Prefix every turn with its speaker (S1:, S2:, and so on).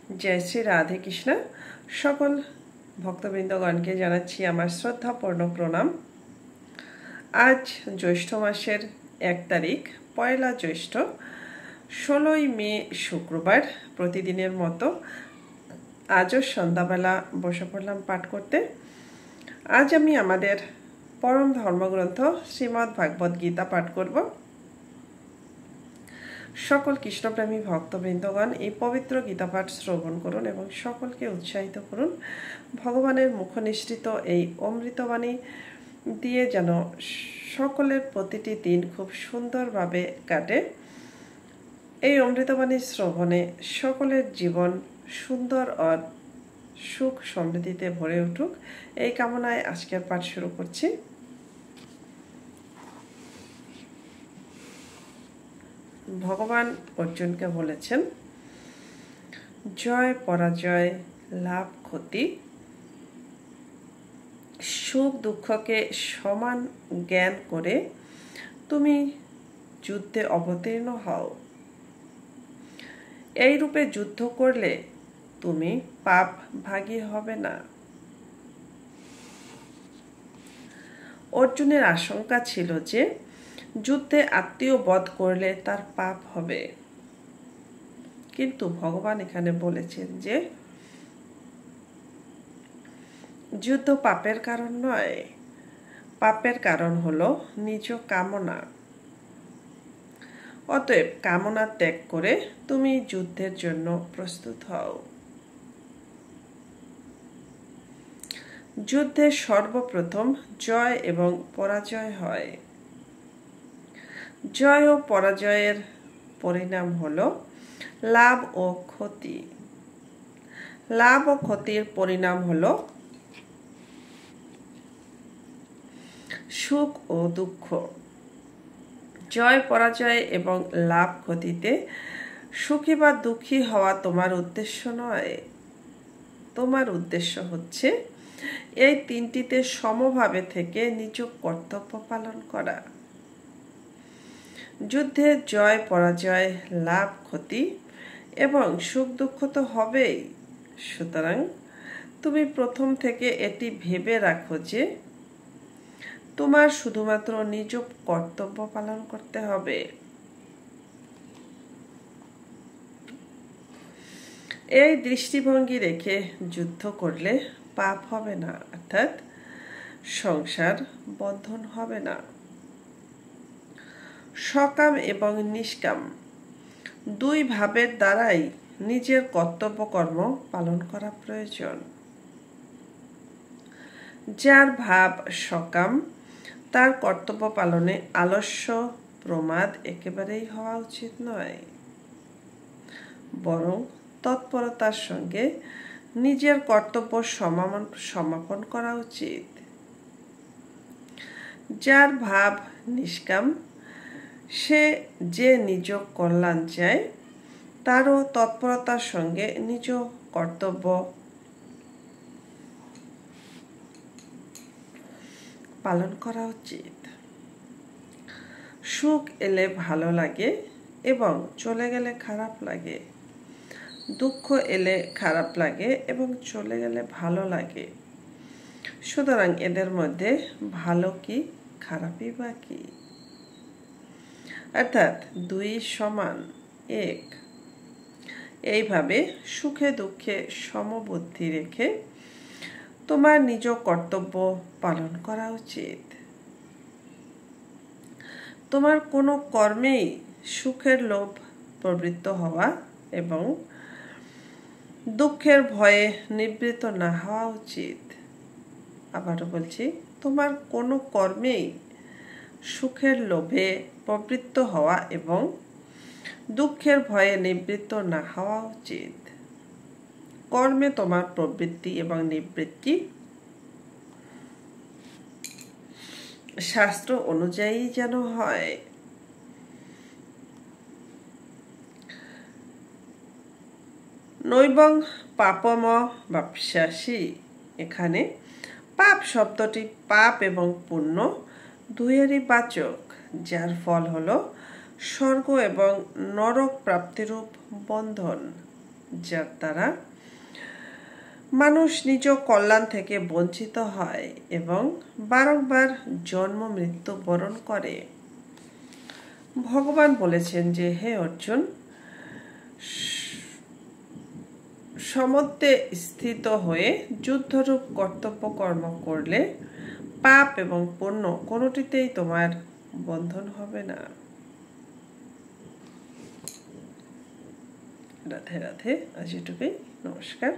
S1: जय श्री राधे कृष्ण सकल भक्तबृंदगण के जानाচ্ছি আমার শ্রদ্ধাপূর্ণ প্রণাম। आज জ্যৈষ্ঠ মাসের 1 তারিখ পয়লা জ্যৈষ্ঠ 16ই মে শুক্রবার। প্রতিদিনের মতো আজও সন্ধ্যাবেলা বসে পড়লাম পাঠ করতে। আজ আমি আমাদের পরম ধর্মগ্রন্থ শ্রীমদ্ ভাগবত গীতা পাঠ করব। সকল কৃষ্ণপ্রেমী ভক্তবৃন্দগণ এই পবিত্র গীতা পাঠ শ্রবণ করুন এবং সকলকে উৎসাহিত করুন ভগবানের মুখনিসৃত এই অমৃতবাণী দিয়ে যেন সকলের প্রতিটি দিন খুব সুন্দরভাবে কাটে। এই অমৃতবাণী শ্রবণে সকলের জীবন সুন্দর ও সুখ সমৃদ্ধিতে ভরে উঠুক এই কামনায় আজকের পাঠ শুরু করছি। ভগবান অর্জুনকে বলেছেন, জয় পরাজয়, লাভ ক্ষতি, সুখ দুঃখকে সমান জ্ঞান করে তুমি যুদ্ধে অবতীর্ণ হও। এই রূপে যুদ্ধ করলে তুমি পাপ ভাগী হবে না। অর্জুনের আশঙ্কা ছিল যে যুদ্ধে আত্মীয় বধ করলে তার পাপ হবে, কিন্তু ভগবান এখানে বলেছেন যে যুদ্ধ পাপের কারণ নয়, পাপের কারণ হলো নিজ কামনা। অতএব কামনা ত্যাগ করে তুমি যুদ্ধের জন্য প্রস্তুত হও। যুদ্ধে সর্বপ্রথম জয় এবং পরাজয় হয়। জয় ও পরাজয়ের পরিণাম হলো লাভ ও ক্ষতি। লাভ ও ক্ষতির পরিণাম হলো সুখ ও দুঃখ। জয় পরাজয় এবং লাভ ক্ষতিতে সুখী বা দুঃখী হওয়া তোমার উদ্দেশ্য নয়। তোমার উদ্দেশ্য হচ্ছে এই তিনটিতে সমভাবে থেকে নিজ কর্তব্য পালন করা। যুদ্ধে জয় পরাজয়, লাভ ক্ষতি এবং সুখ দুঃখ তো হবেই। সুতরাং তুমি প্রথম থেকে এটি ভেবে রাখো যে তোমার শুধুমাত্র নিজ কর্তব্য পালন করতে হবে। এই দৃষ্টিভঙ্গি রেখে যুদ্ধ করলে পাপ হবে না, অর্থাৎ সংসার বন্ধন হবে না। সকাম এবং নিষ্কাম দুই ভাবের দ্বারাই নিজের কর্তব্য কর্ম পালন করা প্রয়োজন। যার ভাব সকাম তার কর্তব্য পালনে আলস্য প্রমাদ একেবারেই হওয়া উচিত নয়, বরং তৎপরতার সঙ্গে নিজের কর্তব্য সমাপন করা উচিত। যার ভাব নিষ্কাম সে যে নিজ কল্যাণ চায় তারও তৎপরতার সঙ্গে নিজ কর্তব্য পালন করা উচিত। সুখ এলে ভালো লাগে এবং চলে গেলে খারাপ লাগে। দুঃখ এলে খারাপ লাগে এবং চলে গেলে ভালো লাগে। সুতরাং এদের মধ্যে ভালো কি খারাপই বা কি? অর্থাৎ দুই সমান এক। এইভাবে সুখে দুঃখে সমবুদ্ধি রেখে তোমার নিজ কর্তব্য পালন করা উচিত। তোমার কোনো কর্মেই সুখের লোভ প্রবৃত্ত হওয়া এবং দুঃখের ভয়ে নিবৃত্ত না হওয়া উচিত। আবারও বলছি, তোমার কোনো কর্মেই সুখের লোভে প্রবৃত্ত হওয়া এবং দুঃখের ভয়ে নিবৃত্ত না হওয়া উচিত। কর্মে তোমার প্রবৃত্তি এবং নিবৃত্তি শাস্ত্র অনুযায়ী যেন হয়। নৈবং পাপম বাপ্স্যাসি, এখানে পাপ শব্দটি পাপ এবং পুণ্য দুইয়েরই বাচক, যার ফল হলো স্বর্গ এবং নরক প্রাপ্তিরূপ বন্ধন। যার দ্বারা মানুষ নিজ কল্যাণ থেকে বঞ্চিত হয় এবং বারংবার জন্ম মৃত্যু বরণ করে। ভগবান বলেছেন যে, হে অর্জুন, সমত্বে স্থিত হয়ে যুদ্ধরূপ কর্তব্য কর্ম করলে পাপ এবং পুণ্য কোনোটিতেই তোমার বন্ধন হবে না। রাধে রাধে। আজ এটুকুই। নমস্কার।